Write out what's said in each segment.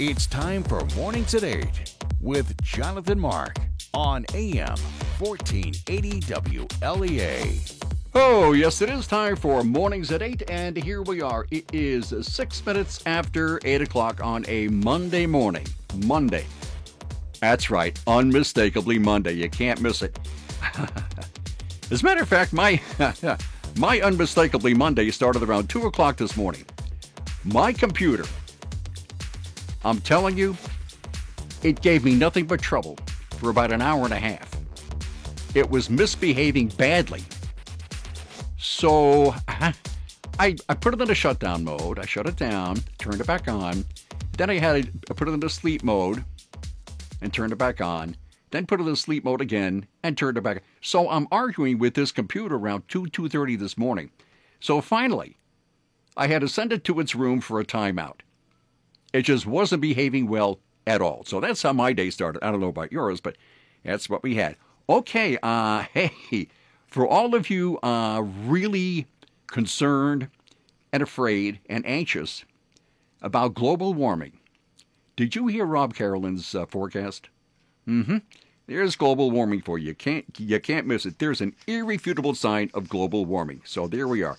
It's time for Mornings at 8 with Jonathan Mark on AM 1480 WLEA. Oh, yes, it is time for Mornings at 8, and here we are. It is 6 minutes after 8 o'clock on a Monday morning. Monday. That's right, unmistakably Monday. You can't miss it. As a matter of fact, my unmistakably Monday started around 2 o'clock this morning. My computer, I'm telling you, it gave me nothing but trouble for about an hour and a half. It was misbehaving badly. So I put it into shutdown mode. I shut it down, turned it back on. Then I put it into sleep mode and turned it back on. Then put it in sleep mode again and turned it back on. So I'm arguing with this computer around 2:30 this morning. So finally, I had to send it to its room for a timeout. It just wasn't behaving well at all. So that's how my day started. I don't know about yours, but that's what we had. Okay, hey, for all of you really concerned and afraid and anxious about global warming, did you hear Rob Carolyn's forecast? There's global warming for you. You can't miss it. There's an irrefutable sign of global warming. So there we are.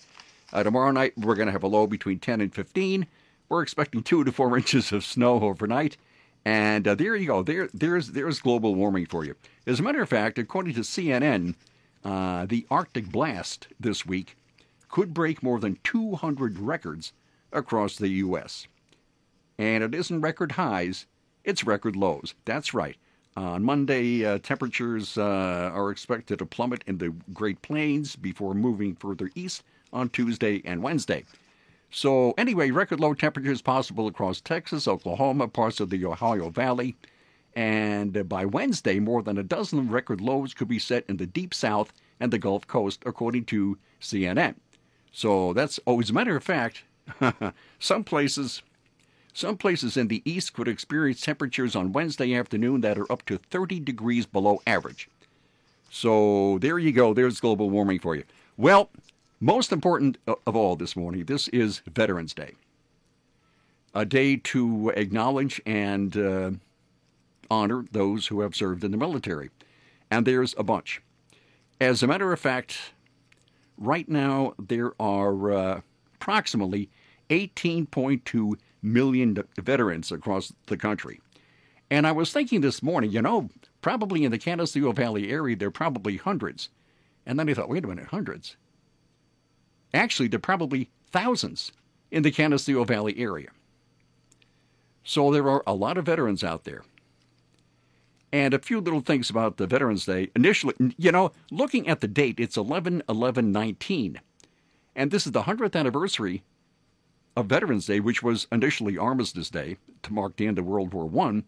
Tomorrow night, we're going to have a low between 10 and 15. We're expecting 2 to 4 inches of snow overnight. And there you go. There's global warming for you. As a matter of fact, according to CNN, the Arctic blast this week could break more than 200 records across the U.S. And it isn't record highs, it's record lows. That's right. On Monday, temperatures are expected to plummet in the Great Plains before moving further east on Tuesday and Wednesday. So anyway, record low temperatures possible across Texas, Oklahoma, parts of the Ohio Valley. And by Wednesday, more than a dozen record lows could be set in the Deep South and the Gulf Coast, according to CNN. So that's, as a matter of fact, some places in the east could experience temperatures on Wednesday afternoon that are up to 30 degrees below average. So there you go. There's global warming for you. Well, most important of all this morning, this is Veterans Day. A day to acknowledge and honor those who have served in the military. And there's a bunch. As a matter of fact, right now there are approximately 18.2 million veterans across the country. And I was thinking this morning, probably in the Canisteo Valley area, there are probably hundreds. And then I thought, wait a minute, hundreds? Actually, there are probably thousands in the Canisteo Valley area. So there are a lot of veterans out there. And a few little things about the Veterans Day. Initially, looking at the date, it's 11/11/19. And this is the 100th anniversary of Veterans Day, which was initially Armistice Day to mark the end of World War I.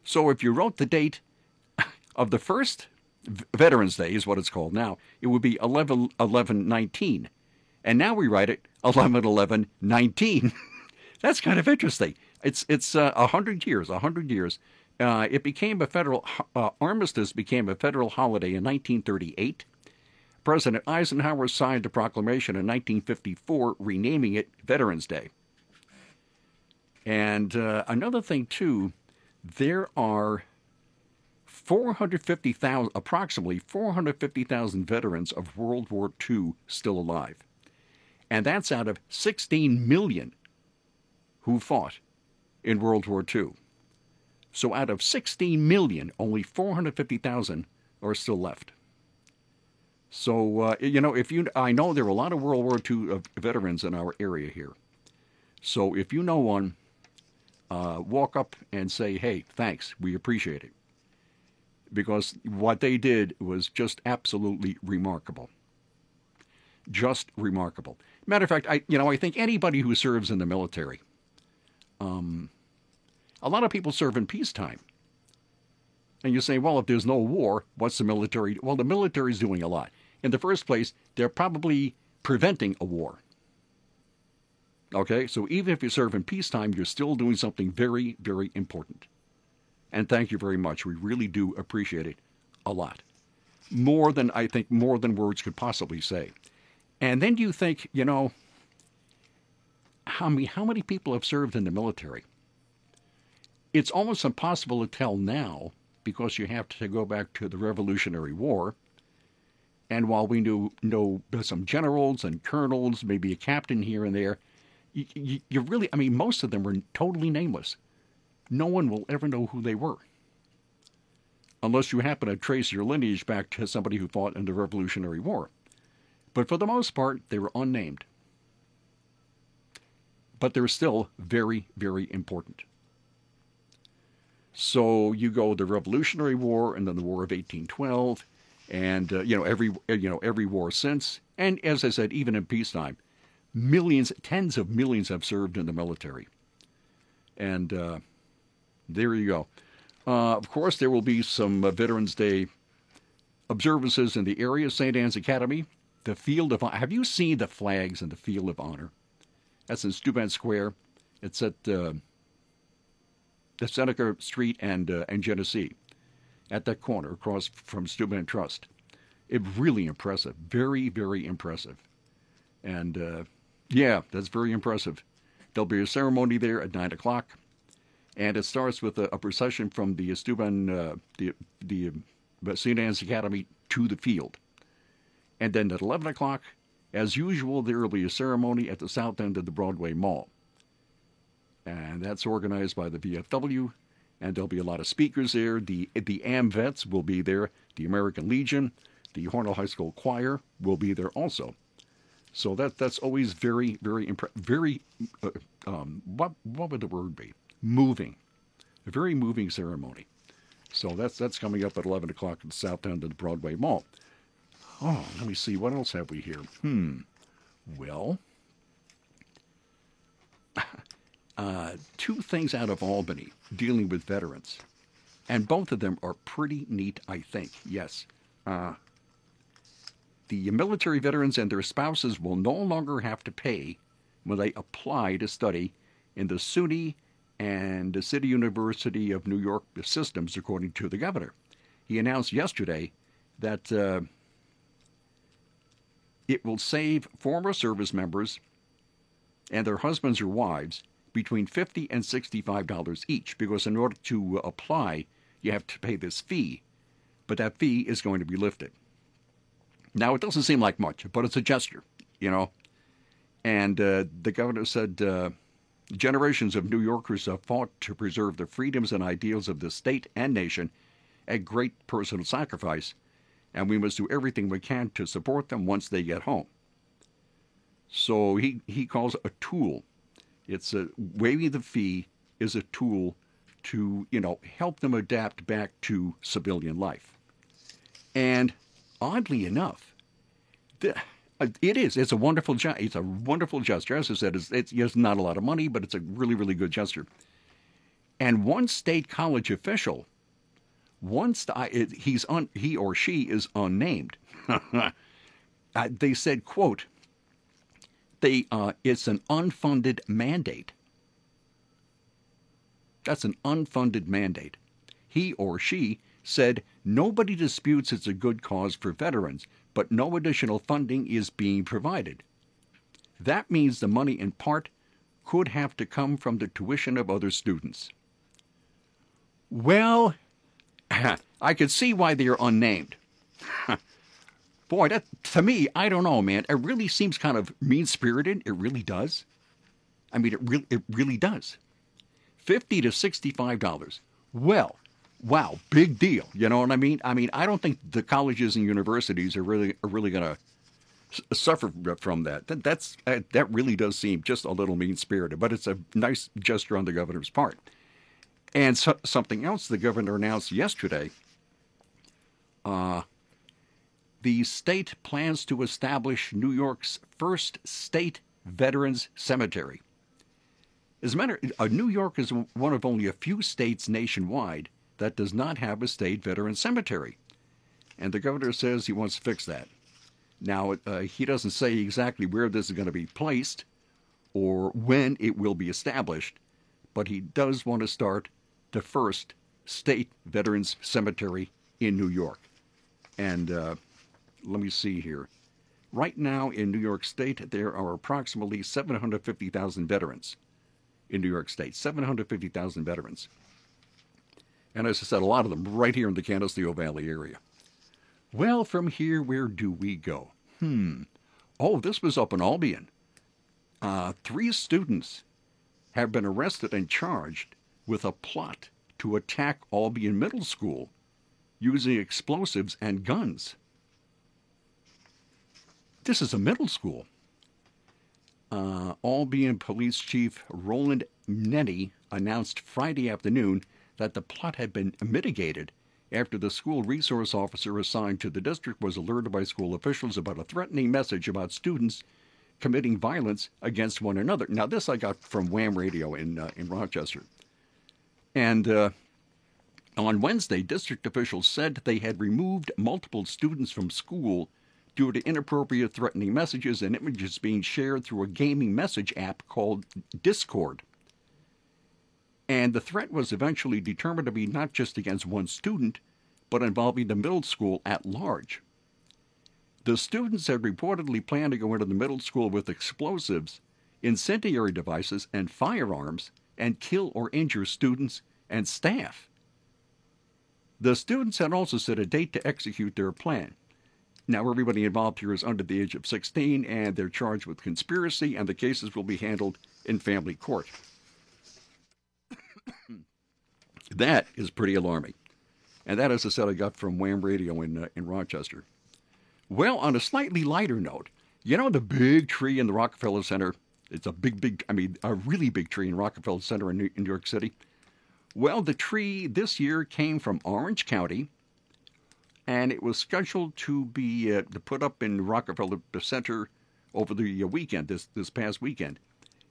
So if you wrote the date of the first Veterans Day, is what it's called now, it would be 11/11/19. And now we write it 11/11/19. That's kind of interesting. It's 100 years. 100 years. It became a federal armistice became a federal holiday in 1938. President Eisenhower signed a proclamation in 1954 renaming it Veterans Day. And another thing too, there are approximately 450,000 veterans of World War II still alive. And that's out of 16 million who fought in World War II. So out of 16 million, only 450,000 are still left. So, I know there are a lot of World War II veterans in our area here. So if you know one, walk up and say, hey, thanks, we appreciate it. Because what they did was just absolutely remarkable. Just remarkable. Matter of fact, I think anybody who serves in the military, a lot of people serve in peacetime. And you say, well, if there's no war, what's the military? Well, the military is doing a lot. In the first place, they're probably preventing a war. Okay, so even if you serve in peacetime, you're still doing something very, very important. And thank you very much. We really do appreciate it a lot. More than words could possibly say. And then you think, how many people have served in the military? It's almost impossible to tell now because you have to go back to the Revolutionary War. And while we know some generals and colonels, maybe a captain here and there, you really, I mean, most of them were totally nameless. No one will ever know who they were. Unless you happen to trace your lineage back to somebody who fought in the Revolutionary War. But for the most part, they were unnamed. But they're still very, very important. So you go the Revolutionary War and then the War of 1812, and every war since. And as I said, even in peacetime, millions, tens of millions have served in the military. And there you go. Of course, there will be some Veterans Day observances in the area. St. Anne's Academy, the Field of Honor. Have you seen the flags in the Field of Honor? That's in Steuben Square. It's at the Seneca Street and Genesee, at that corner across from Steuben Trust. It's really impressive. Very, very impressive. And yeah, that's very impressive. There'll be a ceremony there at 9 o'clock. And it starts with a procession from the Steuben, the St. Anne's Academy to the field. And then at 11 o'clock, as usual, there will be a ceremony at the south end of the Broadway Mall. And that's organized by the VFW. And there'll be a lot of speakers there. The AMVETS will be there. The American Legion, the Hornell High School Choir will be there also. So that's always very, very what would the word be? Moving. A very moving ceremony. So that's coming up at 11 o'clock at the south end of the Broadway Mall. Oh, let me see. What else have we here? Well, two things out of Albany dealing with veterans. And both of them are pretty neat, I think. Yes. The military veterans and their spouses will no longer have to pay when they apply to study in the SUNY and the City University of New York systems, according to the governor. He announced yesterday that it will save former service members and their husbands or wives between $50 and $65 each, because in order to apply, you have to pay this fee, but that fee is going to be lifted. Now, it doesn't seem like much, but it's a gesture, you know. And the governor said, generations of New Yorkers have fought to preserve the freedoms and ideals of the state and nation at great personal sacrifice, and we must do everything we can to support them once they get home. So he calls it a tool. It's waiving the fee is a tool to, help them adapt back to civilian life. And oddly enough, it is. It's a wonderful gesture. As I said, it's not a lot of money, but it's a really, really good gesture. And one state college official, he or she is unnamed. They said, quote, it's an unfunded mandate. That's an unfunded mandate. He or she said nobody disputes it's a good cause for veterans, but no additional funding is being provided. That means the money in part could have to come from the tuition of other students. Well, I could see why they are unnamed. Boy, that, to me, I don't know, man. It really seems kind of mean-spirited. It really does. I mean, it really does. $50 to $65. Well, wow, big deal. You know what I mean? I mean, I don't think the colleges and universities are really going to suffer from that. That really does seem just a little mean-spirited, but it's a nice gesture on the governor's part. And something else the governor announced yesterday. The state plans to establish New York's first state veterans cemetery. As a matter, New York is one of only a few states nationwide that does not have a state veterans cemetery. And the governor says he wants to fix that. Now, he doesn't say exactly where this is going to be placed or when it will be established, but he does want to start the first state veterans cemetery in New York. And let me see here. Right now in New York State, there are approximately 750,000 veterans in New York State. 750,000 veterans. And as I said, a lot of them right here in the Canisteo Valley area. Well, from here, where do we go? Oh, this was up in Albion. 3 students have been arrested and charged with a plot to attack Albion Middle School using explosives and guns. This is a middle school. Albion Police Chief Roland Nenny announced Friday afternoon that the plot had been mitigated after the school resource officer assigned to the district was alerted by school officials about a threatening message about students committing violence against one another. Now, this I got from Wham Radio in Rochester. And on Wednesday, district officials said they had removed multiple students from school due to inappropriate threatening messages and images being shared through a gaming message app called Discord. And the threat was eventually determined to be not just against one student, but involving the middle school at large. The students had reportedly planned to go into the middle school with explosives, incendiary devices, and firearms and kill or injure students and staff. The students had also set a date to execute their plan. Now, everybody involved here is under the age of 16, and they're charged with conspiracy, and the cases will be handled in family court. That is pretty alarming. And that, as I said, I got from Wham Radio in Rochester. Well, on a slightly lighter note, you know the big tree in the Rockefeller Center? It's a a really big tree in Rockefeller Center in New York City. Well, the tree this year came from Orange County, and it was scheduled to be put up in Rockefeller Center over the weekend, this past weekend.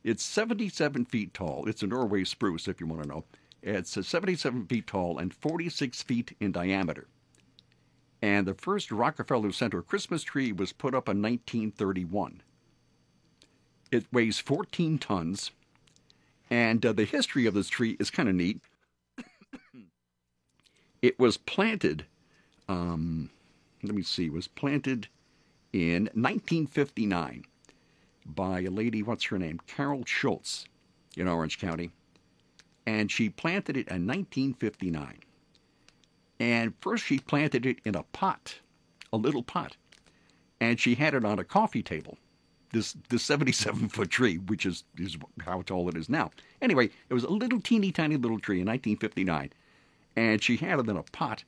It's 77 feet tall. It's a Norway spruce, if you want to know. It's 77 feet tall and 46 feet in diameter. And the first Rockefeller Center Christmas tree was put up in 1931. It weighs 14 tons, and the history of this tree is kind of neat. It was planted, was planted in 1959 by a lady, what's her name, Carol Schultz in Orange County. And she planted it in 1959. And first she planted it in a pot, a little pot. And she had it on a coffee table, this 77-foot tree, which is how tall it is now. Anyway, it was a little teeny tiny little tree in 1959. And she had it in a pot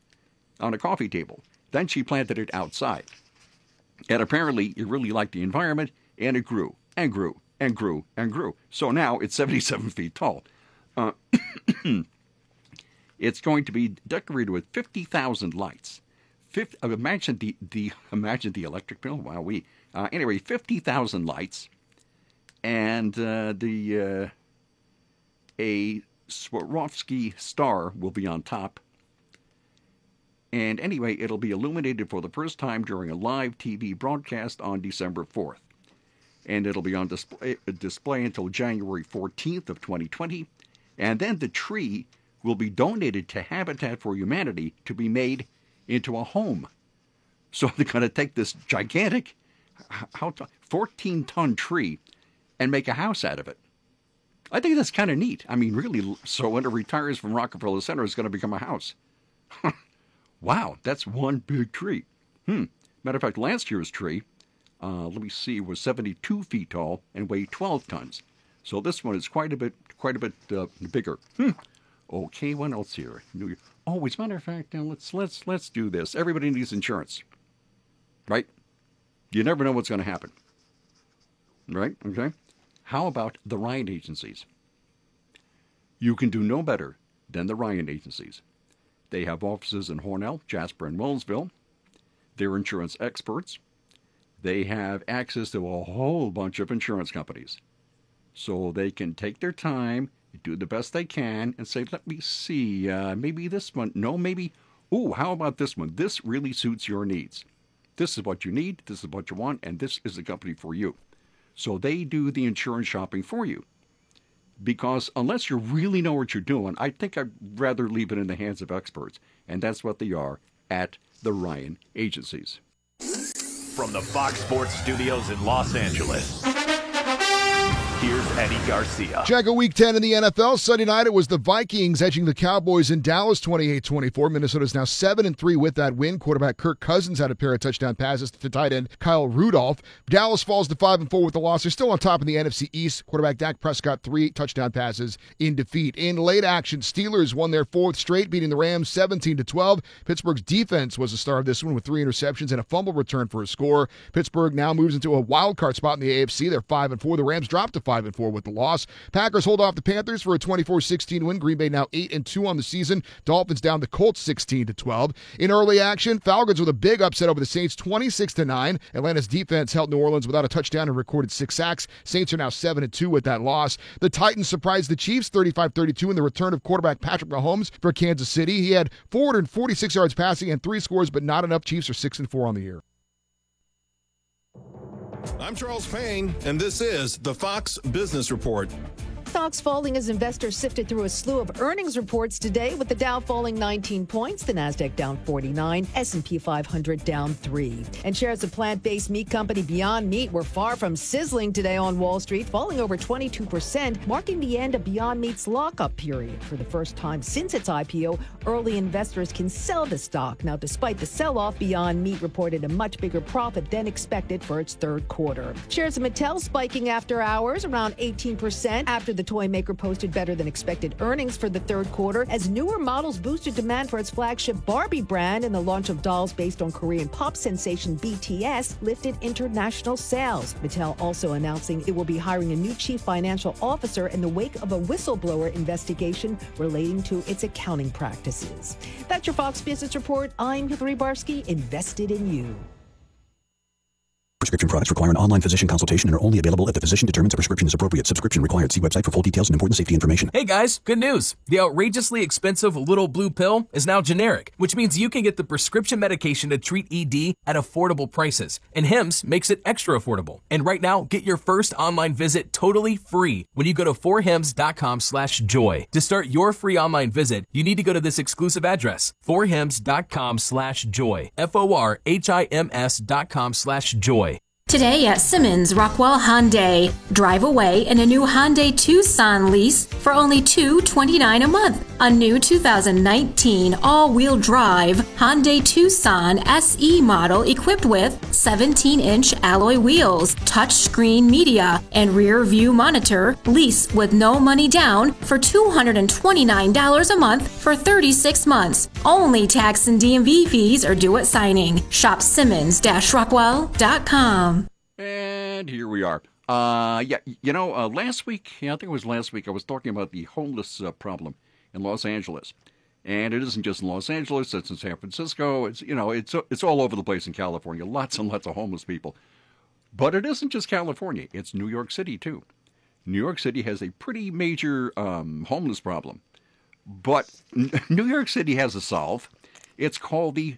on a coffee table. Then she planted it outside. And apparently it really liked the environment, and it grew and grew and grew and grew. So now it's 77 feet tall. It's going to be decorated with 50,000 lights. Imagine the electric bill. Wow, anyway, 50,000 lights, and a Swarovski star will be on top. And anyway, it'll be illuminated for the first time during a live TV broadcast on December 4th. And it'll be on display until January 14th of 2020. And then the tree will be donated to Habitat for Humanity to be made into a home. So they're going to take this gigantic 14-ton tree and make a house out of it. I think that's kind of neat. I mean, really, so when it retires from Rockefeller Center, it's going to become a house. Wow, that's one big tree. Matter of fact, last year's tree, was 72 feet tall and weighed 12 tons. So this one is quite a bit bigger. Okay, what else here? Oh, as a matter of fact, now let's do this. Everybody needs insurance, right? You never know what's going to happen, right? Okay. How about the Ryan agencies? You can do no better than the Ryan agencies. They have offices in Hornell, Jasper, and Wellsville. They're insurance experts. They have access to a whole bunch of insurance companies. So they can take their time, do the best they can, and say, let me see, maybe this one. No, maybe, how about this one? This really suits your needs. This is what you need, this is what you want, and this is the company for you. So they do the insurance shopping for you. Because unless you really know what you're doing, I think I'd rather leave it in the hands of experts. And that's what they are at the Ryan agencies. From the Fox Sports Studios in Los Angeles, Here's Eddie Garcia. Check out Week 10 in the NFL. Sunday night, it was the Vikings edging the Cowboys in Dallas 28-24. Minnesota's now 7-3 with that win. Quarterback Kirk Cousins had a pair of touchdown passes to tight end Kyle Rudolph. Dallas falls to 5-4 with the loss. They're still on top in the NFC East. Quarterback Dak Prescott, 3 touchdown passes in defeat. In late action, Steelers won their 4th straight, beating the Rams 17-12. Pittsburgh's defense was the star of this one with 3 interceptions and a fumble return for a score. Pittsburgh now moves into a wild card spot in the AFC. They're 5-4. The Rams dropped to 5-4 with the loss. Packers hold off the Panthers for a 24-16 win. Green Bay now 8-2 on the season. Dolphins down the Colts 16-12. In early action, Falcons with a big upset over the Saints 26-9. Atlanta's defense held New Orleans without a touchdown and recorded 6 sacks. Saints are now 7-2 with that loss. The Titans surprised the Chiefs 35-32 in the return of quarterback Patrick Mahomes for Kansas City. He had 446 yards passing and 3 scores, but not enough. Chiefs are 6-4 on the year. I'm Charles Payne, and this is the Fox Business Report. Stocks falling as investors sifted through a slew of earnings reports today, with the Dow falling 19 points, the Nasdaq down 49, S&P 500 down 3. And shares of plant-based meat company Beyond Meat were far from sizzling today on Wall Street, falling over 22%, marking the end of Beyond Meat's lockup period. For the first time since its IPO, early investors can sell the stock. Now, despite the sell-off, Beyond Meat reported a much bigger profit than expected for its third quarter. Shares of Mattel spiking after hours, around 18% after the toy maker posted better than expected earnings for the third quarter as newer models boosted demand for its flagship Barbie brand, and the launch of dolls based on Korean pop sensation BTS lifted international sales. Mattel also announcing it will be hiring a new chief financial officer in the wake of a whistleblower investigation relating to its accounting practices. That's your Fox Business Report. I'm Hillary Barsky, invested in you. Prescription products require an online physician consultation and are only available if the physician determines a prescription is appropriate. Subscription required. See website for full details and important safety information. Hey guys, good news. The outrageously expensive Little Blue Pill is now generic, which means you can get the prescription medication to treat ED at affordable prices. And Hims makes it extra affordable. And right now, get your first online visit totally free when you go to forhims.com/joy. To start your free online visit, you need to go to this exclusive address, forhims.com/joy. forhims.com/joy. Today at Simmons Rockwell Hyundai, drive away in a new Hyundai Tucson lease for only $229 a month. A new 2019 all-wheel drive Hyundai Tucson SE model equipped with 17-inch alloy wheels, touchscreen media, and rear view monitor. Lease with no money down for $229 a month for 36 months. Only tax and DMV fees are due at signing. Shop Simmons-Rockwell.com. And here we are. Last week, I think it was last week, I was talking about the homeless problem in Los Angeles. And it isn't just in Los Angeles, it's in San Francisco. It's all over the place in California. Lots and lots of homeless people. But it isn't just California. It's New York City, too. New York City has a pretty major homeless problem. But New York City has a solve. It's called the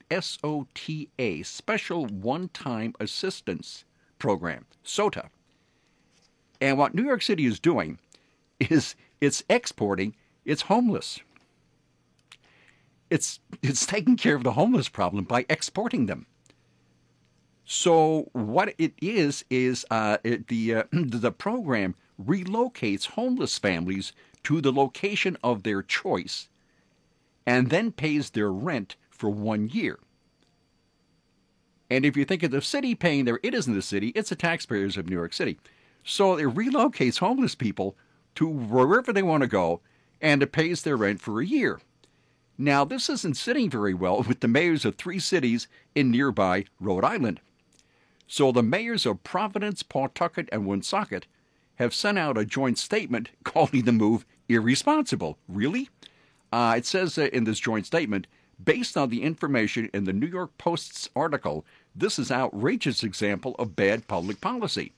SOTA, Special One-Time Assistance Program, SOTA. And what New York City is doing is it's exporting its homeless. It's taking care of the homeless problem by exporting them. So what it is the program relocates homeless families to the location of their choice and then pays their rent for 1 year. And if you think of the city paying it isn't the city, it's the taxpayers of New York City. So it relocates homeless people to wherever they want to go, and it pays their rent for a year. Now, this isn't sitting very well with the mayors of 3 cities in nearby Rhode Island. So the mayors of Providence, Pawtucket, and Woonsocket have sent out a joint statement calling the move irresponsible. Really? It says in this joint statement, based on the information in the New York Post's article, this is an outrageous example of bad public policy.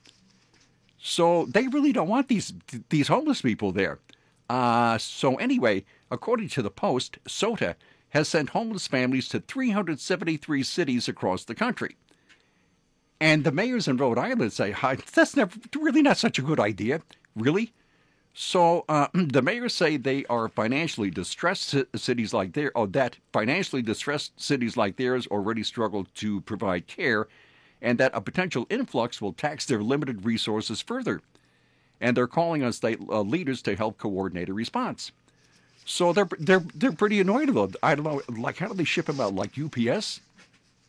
So they really don't want these homeless people there. So anyway, according to the Post, SOTA has sent homeless families to 373 cities across the country. And the mayors in Rhode Island say, that's really not such a good idea. Really? So the mayors say they are financially distressed cities like theirs, or that financially distressed cities like theirs already struggle to provide care, and that a potential influx will tax their limited resources further. and they're calling on state leaders to help coordinate a response. So they're pretty annoyed about it. I don't know, like, how do they ship them out, like UPS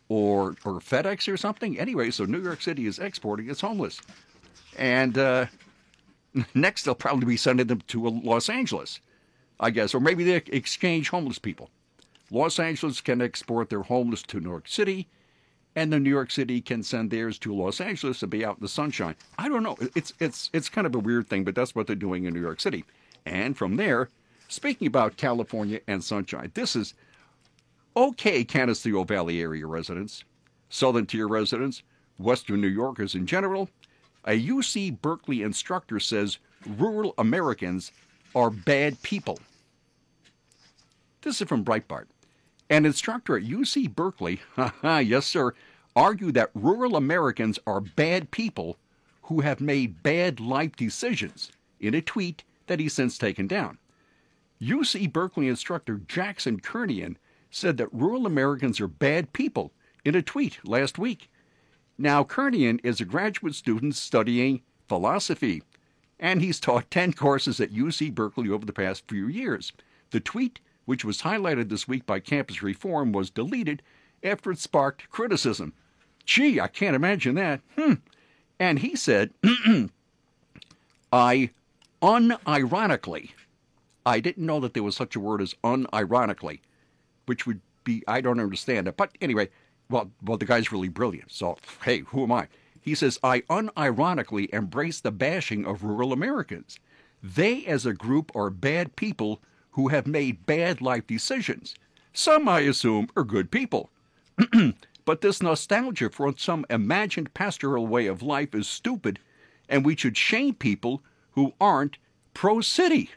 or FedEx or something? Anyway, so New York City is exporting its homeless, and next they'll probably be sending them to Los Angeles, I guess, or maybe they exchange homeless people. Los Angeles can export their homeless to New York City, and then New York City can send theirs to Los Angeles to be out in the sunshine. I don't know. It's kind of a weird thing, but that's what they're doing in New York City. And from there, speaking about California and sunshine, this is okay, Canisteo Valley area residents, Southern Tier residents, Western New Yorkers in general. A UC Berkeley instructor says rural Americans are bad people. This is from Breitbart. An instructor at UC Berkeley, yes sir, argued that rural Americans are bad people who have made bad life decisions in a tweet that he's since taken down. UC Berkeley instructor Jackson Kernian said that rural Americans are bad people in a tweet last week. Now, Kernian is a graduate student studying philosophy, and he's taught 10 courses at UC Berkeley over the past few years. The tweet, which was highlighted this week by Campus Reform, was deleted after it sparked criticism. Gee, I can't imagine that. And he said, I unironically, I didn't know that there was such a word as unironically, which would be, I don't understand it. But anyway, well, the guy's really brilliant. So, hey, who am I? He says, I unironically embrace the bashing of rural Americans. They, as a group, are bad people who have made bad life decisions. Some, I assume, are good people. But this nostalgia for some imagined pastoral way of life is stupid, and we should shame people who aren't pro-city.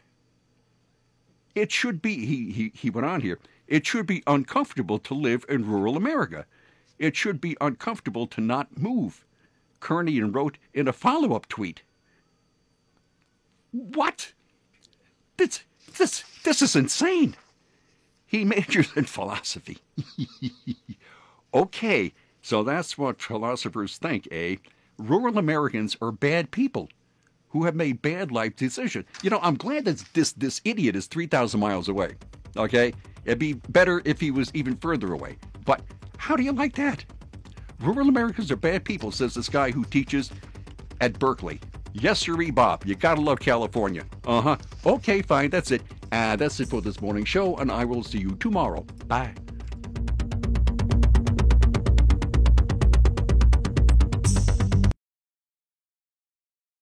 It should be, he went on here, it should be uncomfortable to live in rural America. It should be uncomfortable to not move, Kernian wrote in a follow-up tweet. What? This is insane. He majors in philosophy. Okay, so that's what philosophers think, eh? Rural Americans are bad people who have made bad life decisions. You know, I'm glad that this idiot is 3,000 miles away, okay? It'd be better if he was even further away. But how do you like that? Rural Americans are bad people, says this guy who teaches at Berkeley. Yes, sirree, Bob. You gotta love California. Okay, fine. That's it. That's it for this morning show, and I will see you tomorrow. Bye.